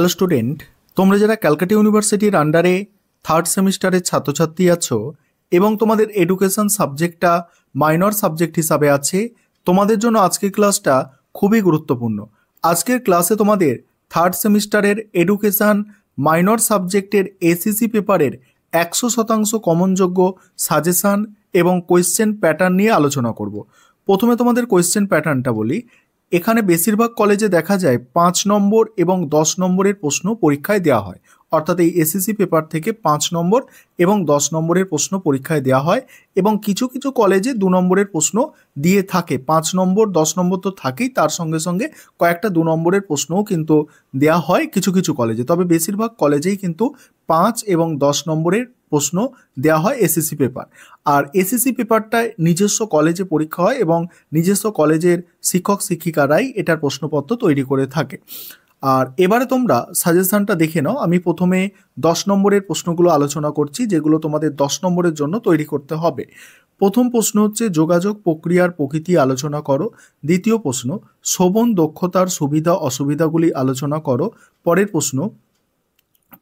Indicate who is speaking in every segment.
Speaker 1: Hello student, তোমরা যারা ক্যালকাটা ইউনিভার্সিটির আন্ডারে থার্ড সেমিস্টারের ছাত্রছাত্রী আছো এবং তোমাদের এডুকেশন সাবজেক্টটা মাইনর সাবজেক্ট হিসাবে আছে, তোমাদের জন্য আজকের ক্লাসটা খুবই গুরুত্বপূর্ণ। আজকের ক্লাসে তোমাদের থার্ড সেমিস্টারের এডুকেশন মাইনর সাবজেক্টের এসিসি পেপারের 100% কমনযোগ্য সাজেশান এবং কোয়েশ্চেন প্যাটার্ন নিয়ে আলোচনা করব। প্রথমে তোমাদের কোয়েশ্চেন প্যাটার্নটা বলি। এখানে বেশিরভাগ কলেজে দেখা যায় 5 নম্বর এবং 10 নম্বরের প্রশ্ন পরীক্ষায় দেওয়া হয়, অর্থাৎ এই এসএসসি পেপার থেকে 5 নম্বর এবং 10 নম্বরের প্রশ্ন পরীক্ষায় দেওয়া হয় এবং কিছু কিছু কলেজে 2 নম্বরের প্রশ্ন দিয়ে থাকে। 5 নম্বর 10 নম্বর তো থাকেই, তার সঙ্গে সঙ্গে কয়েকটা 2 নম্বরের প্রশ্নও কিন্তু দেওয়া হয় কিছু কিছু কলেজে, তবে বেশিরভাগ কলেজেই কিন্তু 5 এবং 10 নম্বরের প্রশ্ন দেওয়া হয় এসএসসি পেপার। আর এসএসসি পেপারটায় নিজস্ব কলেজে পরীক্ষা হয় এবং নিজস্ব কলেজের শিক্ষক শিক্ষিকারাই এটার প্রশ্নপত্র তৈরি করে থাকে। আর এবারে তোমরা সাজেশনটা দেখে নাও। আমি প্রথমে 10 নম্বরের প্রশ্নগুলো আলোচনা করছি, যেগুলো তোমাদের 10 নম্বরের জন্য তৈরি করতে হবে। প্রথম প্রশ্ন হচ্ছে যোগাযোগ প্রক্রিয়ার প্রকৃতি আলোচনা করো। দ্বিতীয় প্রশ্ন শ্রবণ দক্ষতার সুবিধা অসুবিধাগুলি আলোচনা করো। পরের প্রশ্ন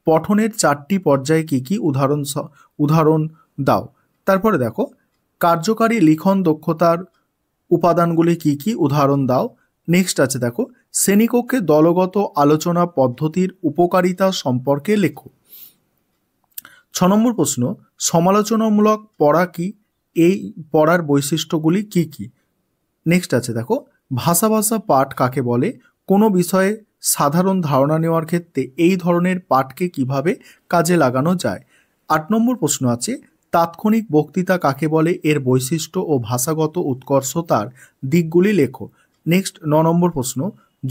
Speaker 1: পঠনের 4টি পর্যায়ে কী কী উদাহরণ দাও। তারপরে দেখো কার্যকারী লিখন দক্ষতার উপাদানগুলি কী কী উদাহরণ দাও। নেক্সট আছে দেখো শ্রেণীকক্ষে দলগত আলোচনা পদ্ধতির উপকারিতা সম্পর্কে লেখো। 6 নম্বর প্রশ্ন সমালোচনামূলক পড়া কি, এই পড়ার বৈশিষ্ট্যগুলি কী কী। নেক্সট আছে দেখো ভাষা পাঠ কাকে বলে, কোনো বিষয়ে সাধারণ ধারণা নেওয়ার ক্ষেত্রে এই ধরনের পাঠকে কিভাবে কাজে লাগানো যায়। 8 নম্বর প্রশ্ন আছে তাৎক্ষণিক বক্তৃতা কাকে বলে, এর বৈশিষ্ট্য ও ভাষাগত উৎকর্ষতার দিকগুলি লেখো। নেক্সট 9 নম্বর প্রশ্ন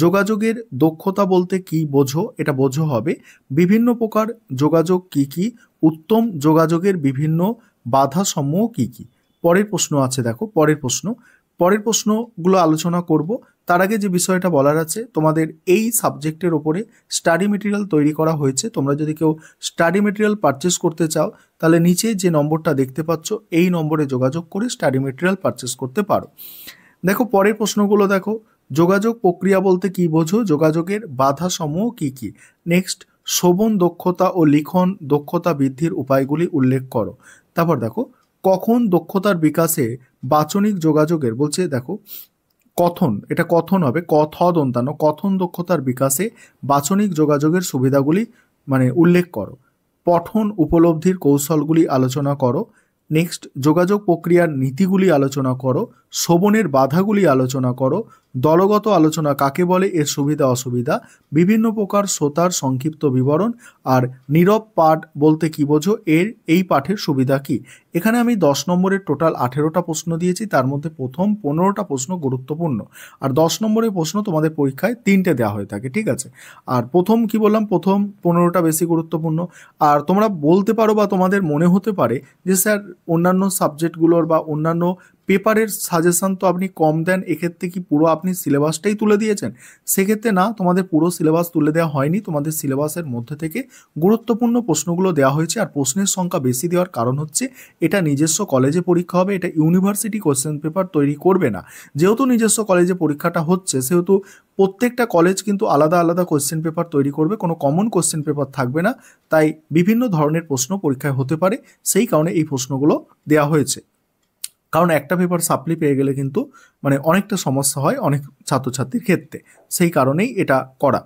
Speaker 1: যোগাযোগের দক্ষতা বলতে কি বোঝো, এটা বোঝো হবে বিভিন্ন প্রকার যোগাযোগ কি কি, উত্তম যোগাযোগের বিভিন্ন বাধা সমূহ কি কি। পরের প্রশ্ন আছে দেখো পরের প্রশ্নগুলো আলোচনা করব। তার আগে যে বিষয়টা বলার আছে, তোমাদের এই সাবজেক্টের ওপরে স্টাডি মেটেরিয়াল তৈরি করা হয়েছে। তোমরা যদি কেউ স্টাডি মেটেরিয়াল পারচেস করতে চাও তাহলে নিচে যে নম্বরটা দেখতে পাচ্ছ এই নম্বরে যোগাযোগ করে স্টাডি মেটেরিয়াল পারচেস করতে পারো। দেখো পরের প্রশ্নগুলো দেখো যোগাযোগ প্রক্রিয়া বলতে কি বোঝো, যোগাযোগের বাধা সমূহ কি কি। নেক্সট শ্রবণ দক্ষতা ও লিখন দক্ষতা বৃদ্ধির উপায়গুলি উল্লেখ করো। তারপর দেখো কখন দক্ষতার বিকাশে বাচনিক যোগাযোগের বলছে দেখো কথন, এটা কথন হবে কথ দন্তানো, কথন দক্ষতার বিকাশে বাচনিক যোগাযোগের সুবিধাগুলি উল্লেখ করো। পঠন উপলব্ধির কৌশলগুলি আলোচনা করো। নেক্সট যোগাযোগ প্রক্রিয়ার নীতিগুলি আলোচনা করো। শ্রবণের বাধাগুলি আলোচনা করো। দলগত আলোচনা কাকে বলে, এর সুবিধা অসুবিধা, বিভিন্ন প্রকার শ্রোতার সংক্ষিপ্ত বিবরণ, আর নীরব পাঠ বলতে কি বোঝো, এই পাঠের সুবিধা কি। এখানে আমি 10 নম্বরের টোটাল 18টা প্রশ্ন দিয়েছি, তার মধ্যে প্রথম 15টা প্রশ্ন গুরুত্বপূর্ণ আর 10 নম্বরের প্রশ্ন তোমাদের পরীক্ষায় 3টে দেওয়া হয়ে থাকে, ঠিক আছে। আর প্রথম 15টা বেশি গুরুত্বপূর্ণ। আর তোমরা বলতে পারো বা তোমাদের মনে হতে পারে যে স্যার অন্যান্য সাবজেক্টগুলোর বা অন্যান্য পেপারের সাজেশন তো আপনি কম দেন, এক্ষেত্রে কি পুরো আপনি সিলেবাসটাই তুলে দিয়েছেন। সেক্ষেত্রে না, তোমাদের পুরো সিলেবাস তুলে দেওয়া হয়নি, তোমাদের সিলেবাসের মধ্যে থেকে গুরুত্বপূর্ণ প্রশ্নগুলো দেওয়া হয়েছে। আর প্রশ্নের সংখ্যা বেশি দেওয়ার কারণ হচ্ছে এটা নিজস্ব কলেজে পরীক্ষা হবে, এটা ইউনিভার্সিটি কোশ্চেন পেপার তৈরি করবে না। যেহেতু নিজস্ব কলেজে পরীক্ষাটা হচ্ছে সেহেতু প্রত্যেকটা কলেজ কিন্তু আলাদা আলাদা কোশ্চেন পেপার তৈরি করবে, কোনো কমন কোশ্চেন পেপার থাকবে না। তাই বিভিন্ন ধরনের প্রশ্ন পরীক্ষায় হতে পারে, সেই কারণে এই প্রশ্নগুলো দেওয়া হয়েছে। কারণ একটা পেপার সাপ্লি পেয়ে গেলে কিন্তু অনেকটা সমস্যা হয় অনেক ছাত্রছাত্রীর ক্ষেত্রে, সেই কারণেই এটা করা।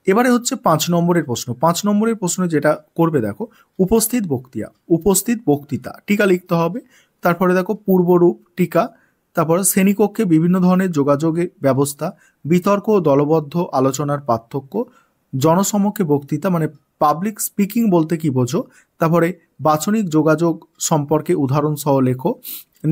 Speaker 1: এবারে হচ্ছে 5 নম্বরের প্রশ্ন। 5 নম্বরের প্রশ্ন যেটা করবে দেখো উপস্থিত বক্তৃতা টিকা লিখতে হবে। তারপরে দেখো পূর্বরূপ টিকা, তারপরে শ্রেণীকক্ষে বিভিন্ন ধরনের যোগাযোগের ব্যবস্থা, বিতর্ক ও দলবদ্ধ আলোচনার পার্থক্য, জনসমক্ষে বক্তৃতা পাবলিক স্পিকিং বলতে কি বোঝো, তারপরে বাচনিক যোগাযোগ সম্পর্কে উদাহরণ সহ লেখো।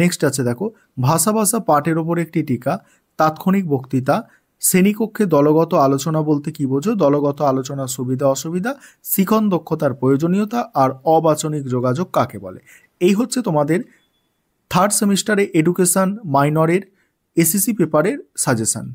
Speaker 1: নেক্সট আছে দেখো ভাষা পাঠের ওপর একটি টিকা, তাৎক্ষণিক বক্তৃতা, শ্রেণীকক্ষে দলগত আলোচনা বলতে কি বোঝো, দলগত আলোচনার সুবিধা অসুবিধা, শিখন দক্ষতার প্রয়োজনীয়তা, আর অবাচনিক যোগাযোগ কাকে বলে। এই হচ্ছে তোমাদের থার্ড সেমিস্টারে এডুকেশন মাইনরের এসএসসি পেপারের সাজেশন।